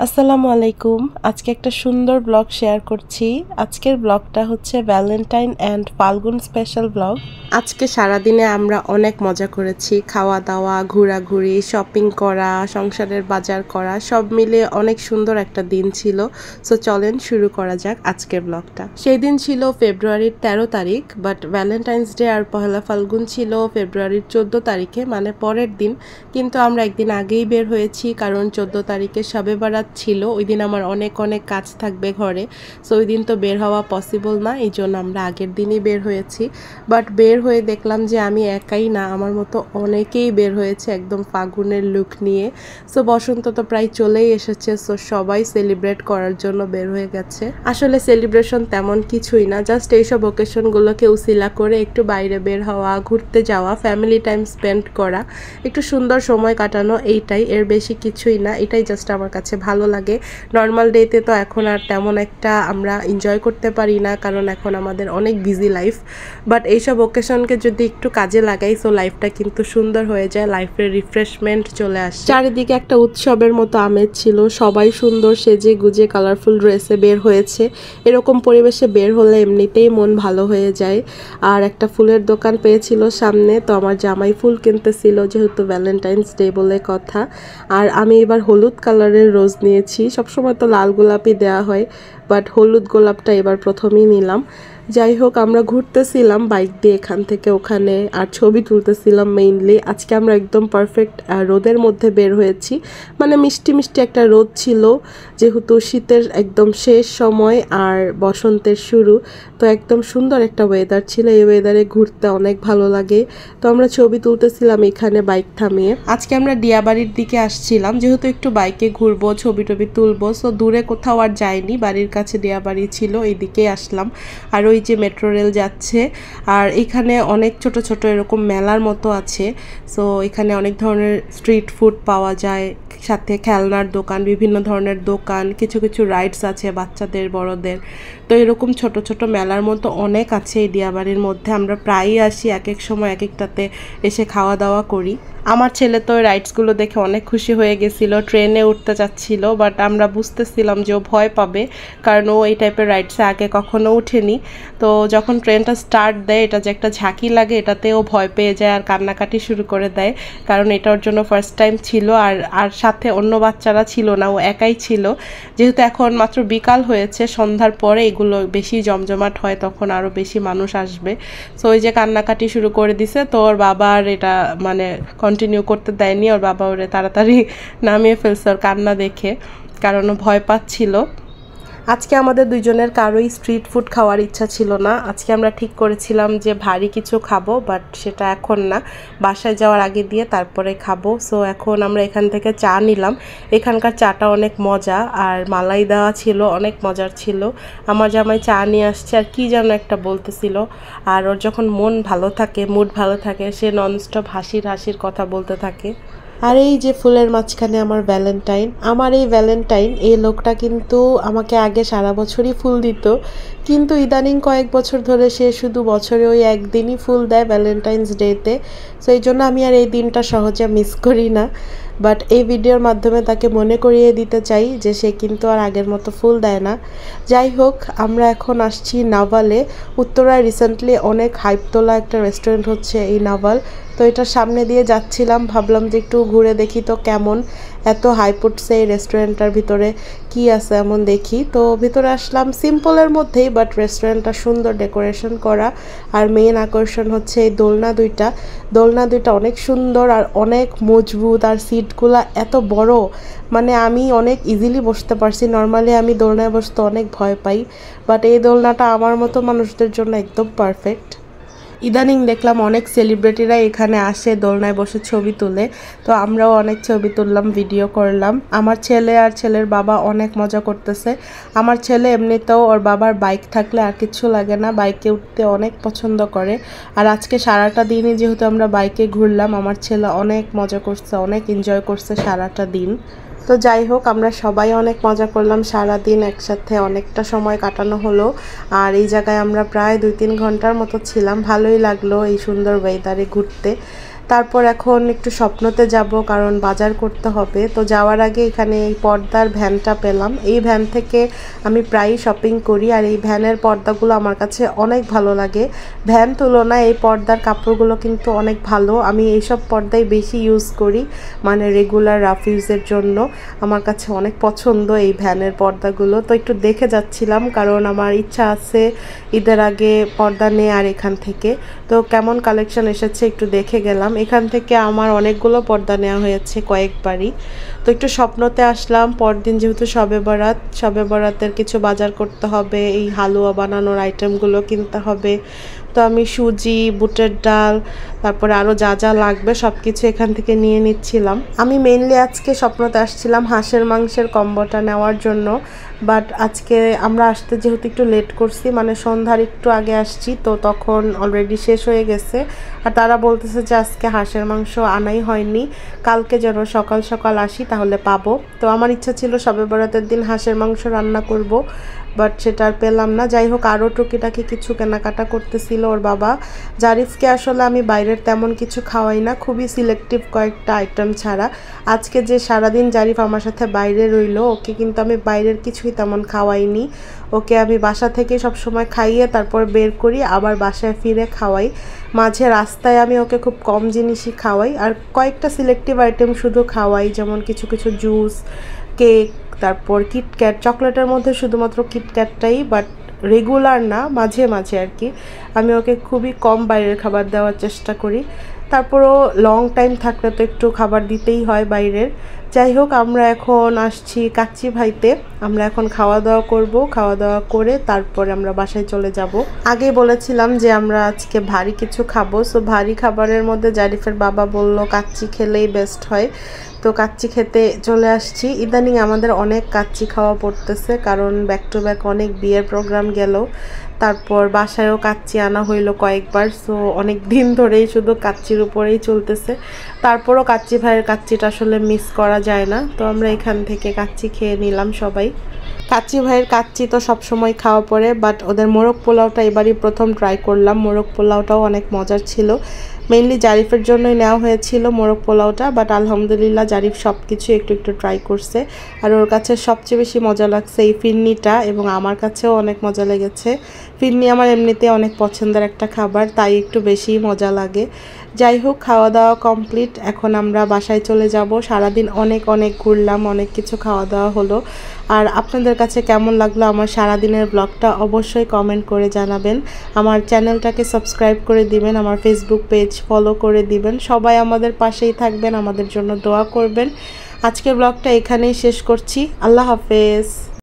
আসসালামু আলাইকুম। আজকে একটা সুন্দর ব্লগ শেয়ার করছি। আজকের ব্লগটা হচ্ছে valentine and Falgun special blog. আজকে সারাদিনে আমরা অনেক মজা করেছি, খাওয়া দাওয়া, ঘোরাঘুরি, শপিং করা, সংসারের বাজার করা, সব মিলে অনেক সুন্দর একটা দিন ছিল। সো চলেন শুরু করা যাক আজকের ব্লগটা। সেই দিন ছিল ফেব্রুয়ারির 13 তারিখ, বাট ভ্যালেন্টাইন্স ডে আর পহেলা ফাল্গুন ছিল ফেব্রুয়ারির 14 তারিখে, মানে পরের দিন। কিন্তু আমরা একদিন আগেই বের হয়েছি, কারণ 14 তারিখে শবে বারাত ছিল। ওই দিন আমার অনেক অনেক কাজ থাকবে ঘরে, সো ওই দিন তো বের হওয়া পসিবল না, এই জন্য আমরা আগের দিনই বের হয়েছি। বাট বের হয়ে দেখলাম যে আমি একাই না, আমার মতো অনেকেই বের হয়েছে একদম ফাগুনের লুক নিয়ে। সো বসন্ত তো প্রায় চলেই এসেছে, সো সবাই সেলিব্রেট করার জন্য বের হয়ে গেছে। আসলে সেলিব্রেশন তেমন কিছুই না, জাস্ট এইসব ওকেশনগুলোকে উসিলা করে একটু বাইরে বের হওয়া, ঘুরতে যাওয়া, ফ্যামিলি টাইম স্পেন্ড করা, একটু সুন্দর সময় কাটানো, এইটাই, এর বেশি কিছুই না। এটাই জাস্ট আমার কাছে ভালো লাগে। নর্মাল ডেতে তো এখন আর তেমন একটা আমরা এনজয় করতে পারি না, কারণ এখন আমাদের অনেক বিজি লাইফ। বাট এইসব ওকেশনকে যদি একটু কাজে লাগাই, সো লাইফটা কিন্তু সুন্দর হয়ে যায়, লাইফের রিফ্রেশমেন্ট চলে আসে। চারিদিকে একটা উৎসবের মতো আমেজ ছিল, সবাই সুন্দর সেজে গুজে কালারফুল ড্রেসে বের হয়েছে। এরকম পরিবেশে বের হলে এমনিতেই মন ভালো হয়ে যায়। আর একটা ফুলের দোকান পেয়েছিল সামনে, তো আমার জামাই ফুল কিনতেছিল, যেহেতু ভ্যালেন্টাইন্স ডে বলে কথা। আর আমি এবার হলুদ কালারের রোজ নিয়েছি, সবসময় তো লাল গোলাপই দেওয়া হয়, বাট হলুদ গোলাপটা এবার প্রথমেই নিলাম। যাই হোক, আমরা ঘুরতেছিলাম বাইক দিয়ে এখান থেকে ওখানে, আর ছবি তুলতেছিলাম মেইনলি। আজকে আমরা একদম পারফেক্ট রোদের মধ্যে বের হয়েছি, মানে মিষ্টি মিষ্টি একটা রোদ ছিল, যেহেতু শীতের একদম শেষ সময় আর বসন্তের শুরু, তো একদম সুন্দর একটা ওয়েদার ছিল। এই ওয়েদারে ঘুরতে অনেক ভালো লাগে। তো আমরা ছবি তুলতেছিলাম এখানে বাইক থামিয়ে। আজকে আমরা ডিয়াবাড়ির দিকে আসছিলাম, যেহেতু একটু বাইকে ঘুরবো, ছবি টবি তুলবো, সো দূরে কোথাও আর যাইনি, বাড়ির কাছে ডিয়াবাড়ি ছিল, এই দিকেই আসলাম। আর ওই যে মেট্রো রেল যাচ্ছে, আর এখানে অনেক ছোট ছোট এরকম মেলার মতো আছে। সো এখানে অনেক ধরনের স্ট্রিট ফুড পাওয়া যায়, সাথে খেলনার দোকান, বিভিন্ন ধরনের দোকান, কিছু কিছু রাইডস আছে বাচ্চাদের বড়দের। তো এরকম ছোট ছোট মেলার মতো অনেক আছে এই ডিয়াবাড়ির মধ্যে। আমরা প্রায়ই আসি, এক এক সময় এক একটাতে এসে খাওয়া দাওয়া করি। আমার ছেলে তো ওই রাইডসগুলো দেখে অনেক খুশি হয়ে গেছিলো, ট্রেনে উঠতে চাচ্ছিল, বাট আমরা বুঝতেছিলাম যে ও ভয় পাবে, কারণ ও এই টাইপের রাইডসে আগে কখনো উঠেনি। তো যখন ট্রেনটা স্টার্ট দেয়, এটা যে একটা ঝাঁকি লাগে, এটাতে ও ভয় পেয়ে যায় আর কান্নাকাটি শুরু করে দেয়, কারণ এটা ওর জন্য ফার্স্ট টাইম ছিল। আর সাথে অন্য বাচ্চারা ছিল না, ও একাই ছিল। যেহেতু এখন মাত্র বিকাল হয়েছে, সন্ধ্যার পরে এগুলো বেশি জমজমাট হয়, তখন আরও বেশি মানুষ আসবে। সো ওই যে কান্নাকাটি শুরু করে দিছে, তো ওর বাবা আর এটা মানে কন্টিনিউ করতে দেয়নি, ওর বাবা ওরে তাড়াতাড়ি নামিয়ে ফেলছে ওর কান্না দেখে, কারণ ও ভয় পাচ্ছিল। আজকে আমাদের দুইজনের কারোই স্ট্রিট ফুড খাওয়ার ইচ্ছা ছিল না। আজকে আমরা ঠিক করেছিলাম যে ভারী কিছু খাবো, বাট সেটা এখন না, বাসায় যাওয়ার আগে দিয়ে তারপরে খাবো। সো এখন আমরা এখান থেকে চা নিলাম। এখানকার চাটা অনেক মজা, আর মালাই দেওয়া ছিল, অনেক মজার ছিল। আমার জামাই চা নিয়ে আসছে, আর কি যেন একটা বলতেছিল। আর ওর যখন মন ভালো থাকে, মুড ভালো থাকে, সে ননস্টপ হাসির হাসির কথা বলতে থাকে। আর এই যে ফুলের মাঝখানে আমার ভ্যালেন্টাইন, আমার এই ভ্যালেন্টাইন, এই লোকটা কিন্তু আমাকে আগে সারা বছরই ফুল দিত, কিন্তু ইদানিং কয়েক বছর ধরে সে শুধু বছরে ওই একদিনই ফুল দেয়, ভ্যালেন্টাইন্স ডেতে। সো এই জন্য আমি আর এই দিনটা সহজে মিস করি না। বাট এই ভিডিওর মাধ্যমে তাকে মনে করিয়ে দিতে চাই যে সে কিন্তু আর আগের মতো ফুল দেয় না। যাই হোক, আমরা এখন আসছি নাভালে। উত্তরায় রিসেন্টলি অনেক হাইপ তোলা একটা রেস্টুরেন্ট হচ্ছে এই নাভাল। তো এটার সামনে দিয়ে যাচ্ছিলাম, ভাবলাম যে একটু ঘুরে দেখি তো কেমন, এত হাইপ উঠছে এই রেস্টুরেন্টটার ভিতরে, কি আছে এমন দেখি। তো ভিতরে আসলাম সিম্পলের মধ্যেই, বাট রেস্টুরেন্টটা সুন্দর ডেকোরেশন করা। আর মেইন আকর্ষণ হচ্ছে এই দোলনা দুইটা অনেক সুন্দর আর অনেক মজবুত, আর সিটগুলা এত বড়, মানে আমি অনেক ইজিলি বসতে পারছি। নর্মালি আমি দোলনায় বসতে অনেক ভয় পাই, বাট এই দোলনাটা আমার মতো মানুষদের জন্য একদম পারফেক্ট। ইদানিং দেখলাম অনেক সেলিব্রিটিরা এখানে আসে দোলনায় বসে ছবি তুলে, তো আমরাও অনেক ছবি তুললাম, ভিডিও করলাম। আমার ছেলে আর ছেলের বাবা অনেক মজা করতেছে। আমার ছেলে এমনিতেও ওর বাবার বাইক থাকলে আর কিছু লাগে না, বাইকে উঠতে অনেক পছন্দ করে। আর আজকে সারাটা দিনই যেহেতু আমরা বাইকে ঘুরলাম, আমার ছেলে অনেক মজা করছে, অনেক এনজয় করছে সারাটা দিন। তো যাই হোক, আমরা সবাই অনেক মজা করলাম, সারাদিন একসাথে অনেকটা সময় কাটানো হলো। আর এই জায়গায় আমরা প্রায় 2-3 ঘন্টার মতো ছিলাম, ভালোই লাগলো এই সুন্দর ওয়েদারে ঘুরতে। তারপর এখন একটু স্বপ্নতে যাব, কারণ বাজার করতে হবে। তো যাওয়ার আগে এখানে এই পর্দার ভ্যানটা পেলাম। এই ভ্যান থেকে আমি প্রায়ই শপিং করি, আর এই ভ্যানের পর্দাগুলো আমার কাছে অনেক ভালো লাগে। ভ্যান তুলনায় এই পর্দার কাপড়গুলো কিন্তু অনেক ভালো। আমি এইসব পর্দাই বেশি ইউজ করি, মানে রেগুলার রাফ ইউজের জন্য। আমার কাছে অনেক পছন্দ এই ভ্যানের পর্দাগুলো। তো একটু দেখে যাচ্ছিলাম, কারণ আমার ইচ্ছা আছে ঈদের আগে পর্দা নেওয়ার এখান থেকে। তো কেমন কালেকশন এসেছে একটু দেখে গেলাম। এখান থেকে আমার অনেকগুলো পর্দা নেওয়া হয়েছে কয়েকবারই। তো একটু স্বপ্নতে আসলাম, পরদিন যেহেতু শবে বরাতের কিছু বাজার করতে হবে, এই হালুয়া বানানোর আইটেমগুলো কিনতে হবে। তো আমি সুজি, বুটের ডাল, তারপরে আরও যা যা লাগবে সব কিছু এখান থেকে নিয়ে নিচ্ছিলাম। আমি মেইনলি আজকে স্বপ্নতে আসছিলাম হাঁসের মাংসের কম্বোটা নেওয়ার জন্য, বাট আজকে আমরা আসতে যেহেতু একটু লেট করছি, মানে সন্ধ্যার একটু আগে আসছি, তো তখন অলরেডি শেষ হয়ে গেছে। আর তারা বলতেছে যে আজকে হাঁসের মাংস আনাই হয়নি, কালকে যেন সকাল সকাল আসি তাহলে পাবো। তো আমার ইচ্ছা ছিল শবে বরাতের দিন হাঁসের মাংস রান্না করব, বাট সেটা আর পেলাম না। যাই হোক, আরও টুকিটাকি কিছু কেনাকাটা করতেছিল ওর বাবা। জারিফকে আসলে আমি বাইরের তেমন কিছু খাওয়াই না, খুবই সিলেক্টিভ কয়েকটা আইটেম ছাড়া। আজকে যে সারাদিন জারিফ আমার সাথে বাইরে রইলো, ওকে কিন্তু আমি বাইরের কিছুই তেমন খাওয়াইনি। ওকে আমি বাসা থেকে সবসময় খাইয়ে তারপর বের করি, আবার বাসায় ফিরে খাওয়াই। মাঝে রাস্তায় আমি ওকে খুব কম জিনিসই খাওয়াই, আর কয়েকটা সিলেক্টিভ আইটেম শুধু খাওয়াই, যেমন কিছু কিছু জুস, কেক, তারপর কিটক্যাট। চকলেটের মধ্যে শুধুমাত্র কিটক্যাটটাই, বাট রেগুলার না, মাঝে মাঝে আর কি। আমি ওকে খুবই কম বাইরের খাবার দেওয়ার চেষ্টা করি। তারপরও লং টাইম থাকলে তো একটু খাবার দিতেই হয় বাইরের। যাই হোক, আমরা এখন আসছি কাচ্চি ভাইতে। আমরা এখন খাওয়া দাওয়া করব, খাওয়া দাওয়া করে তারপরে আমরা বাসায় চলে যাব। আগে বলেছিলাম যে আমরা আজকে ভারী কিছু খাবো, সো ভারী খাবারের মধ্যে জারিফের বাবা বলল কাচ্চি খেলেই বেস্ট হয়। তো কাচ্চি খেতে চলে আসছি। ইদানিং আমাদের অনেক কাচ্চি খাওয়া পড়তেছে, কারণ ব্যাক টু ব্যাক অনেক বিয়ের প্রোগ্রাম গেল, তারপর বাসায়ও কাচ্চি আনা হইলো কয়েকবার। সো অনেক দিন ধরেই শুধু কাচ্চির উপরেই চলতেছে। তারপরও কাচ্চি ভাইয়ের কাচ্চিটা আসলে মিস করা যায় না। তো আমরা এখান থেকে কাচ্চি খেয়ে নিলাম সবাই। কাচ্চি ভাইয়ের কাচ্চি তো সবসময় খাওয়া পড়ে, বাট ওদের মোরগ পোলাওটা এবারই প্রথম ট্রাই করলাম। মোরগ পোলাওটাও অনেক মজার ছিল। মেইনলি জারিফের জন্যই নেওয়া হয়েছিল মোরগ পোলাওটা, বাট আলহামদুলিল্লাহ জারিফ সব কিছু একটু একটু ট্রাই করছে। আর ওর কাছে সবচেয়ে বেশি মজা লাগছে এই ফিরনিটা, এবং আমার কাছেও অনেক মজা লেগেছে। ফিরনি আমার এমনিতে অনেক পছন্দের একটা খাবার, তাই একটু বেশি মজা লাগে। যাই হোক, খাওয়া দাওয়া কমপ্লিট, এখন আমরা বাসায় চলে যাব। সারাদিন অনেক অনেক ঘুরলাম, অনেক কিছু খাওয়া দাওয়া হলো। আর আপনাদের কাছে কেমন লাগলো আমার সারাদিনের ব্লগটা অবশ্যই কমেন্ট করে জানাবেন। আমার চ্যানেলটাকে সাবস্ক্রাইব করে দিবেন, আমার ফেসবুক পেজ ফলো করে দিবেন। সবাই আমাদের পাশেই থাকবেন, আমাদের জন্য দোয়া করবেন। আজকের ব্লগটা এখানেই শেষ করছি। আল্লাহ হাফেজ।